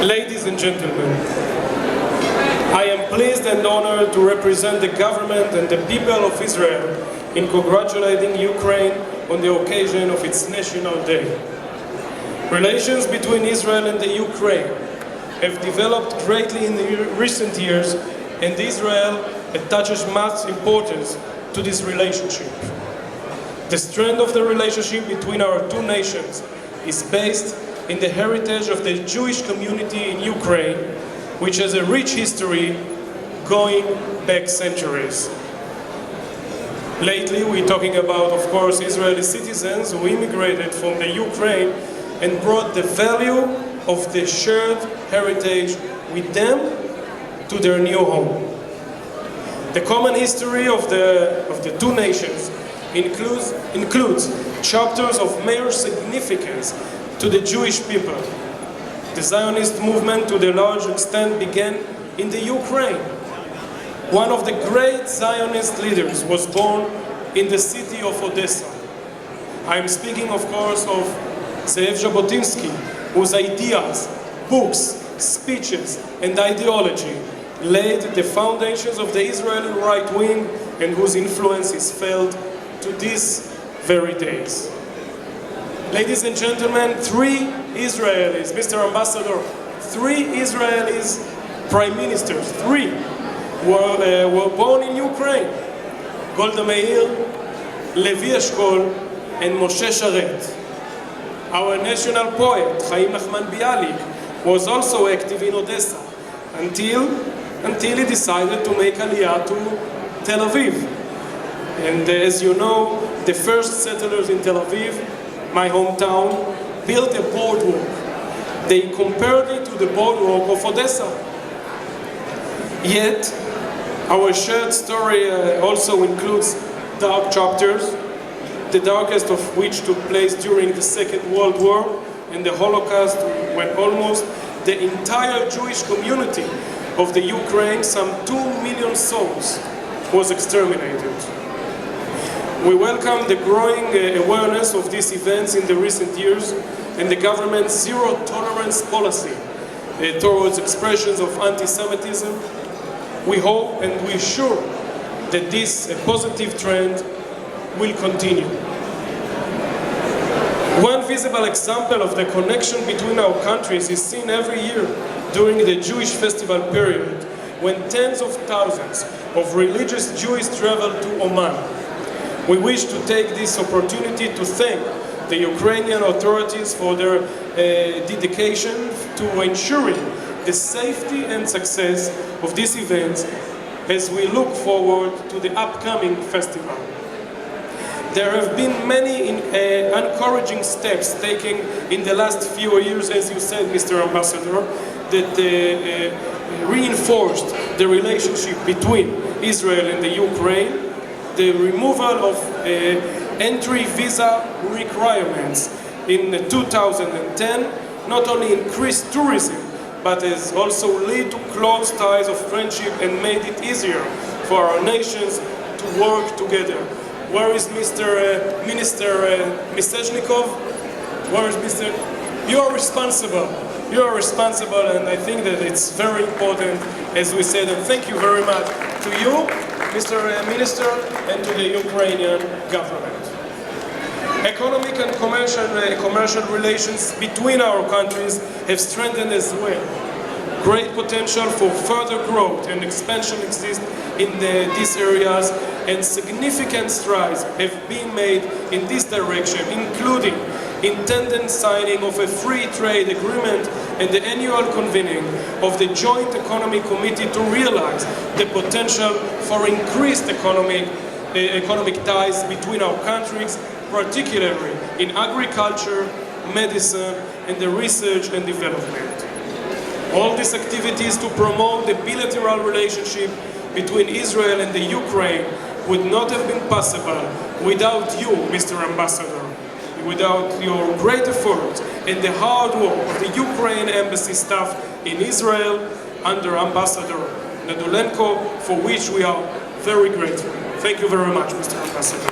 Ladies and gentlemen, I am pleased and honored to represent the government and the people of Israel in congratulating Ukraine on the occasion of its National Day. Relations between Israel and the Ukraine have developed greatly in the recent years, and Israel attaches much importance to this relationship. The strength of the relationship between our two nations is based in the heritage of the Jewish community in Ukraine, which has a rich history going back centuries. Lately, we're talking about, of course, Israeli citizens who immigrated from the Ukraine and brought the value of the shared heritage with them to their new home. The common history of the two nations includes chapters of major significance to the Jewish people. The Zionist movement, to the large extent, began in the Ukraine. One of the great Zionist leaders was born in the city of Odessa. I am speaking, of course, of Ze'ev Jabotinsky, whose ideas, books, speeches, and ideology laid the foundations of the Israeli right wing, and whose influence is felt to these very days. Ladies and gentlemen, three Israelis, Mr. Ambassador, three Israelis prime ministers, three were born in Ukraine: Golda Meir, Levi Eshkol, and Moshe Sharet. Our national poet, Chaim Nachman Bialik, was also active in Odessa until he decided to make Aliyah to Tel Aviv. And as you know, the first settlers in Tel Aviv, my hometown, built a boardwalk. They compared it to the boardwalk of Odessa. Yet, our shared story also includes dark chapters, the darkest of which took place during the Second World War and the Holocaust, when almost the entire Jewish community of the Ukraine, some 2 million souls, was exterminated. We welcome the growing awareness of these events in the recent years and the government's zero-tolerance policy towards expressions of anti-Semitism. We hope and we're sure that this positive trend will continue. One visible example of the connection between our countries is seen every year during the Jewish festival period, when tens of thousands of religious Jews travel to Oman. We wish to take this opportunity to thank the Ukrainian authorities for their dedication to ensuring the safety and success of these events as we look forward to the upcoming festival. There have been many encouraging steps taken in the last few years, as you said, Mr. Ambassador, that reinforced the relationship between Israel and the Ukraine. The removal of entry visa requirements in 2010 not only increased tourism, but has also led to close ties of friendship and made it easier for our nations to work together. Where is Minister Misechnikov? Where is Mr. You are responsible. You are responsible, and I think that it's very important, as we said, and thank you very much to you, Mr. Minister, and to the Ukrainian government. Economic and commercial relations between our countries have strengthened as well. Great potential for further growth and expansion exists in these areas, and significant strides have been made in this direction, including intended signing of a free trade agreement and the annual convening of the Joint Economic Committee to realize the potential for increased economic ties between our countries, particularly in agriculture, medicine, and the research and development. All these activities to promote the bilateral relationship between Israel and the Ukraine would not have been possible without you, Mr. Ambassador, without your great effort and the hard work of the Ukraine embassy staff in Israel under Ambassador Nadulenko, for which we are very grateful. Thank you very much, Mr. Ambassador.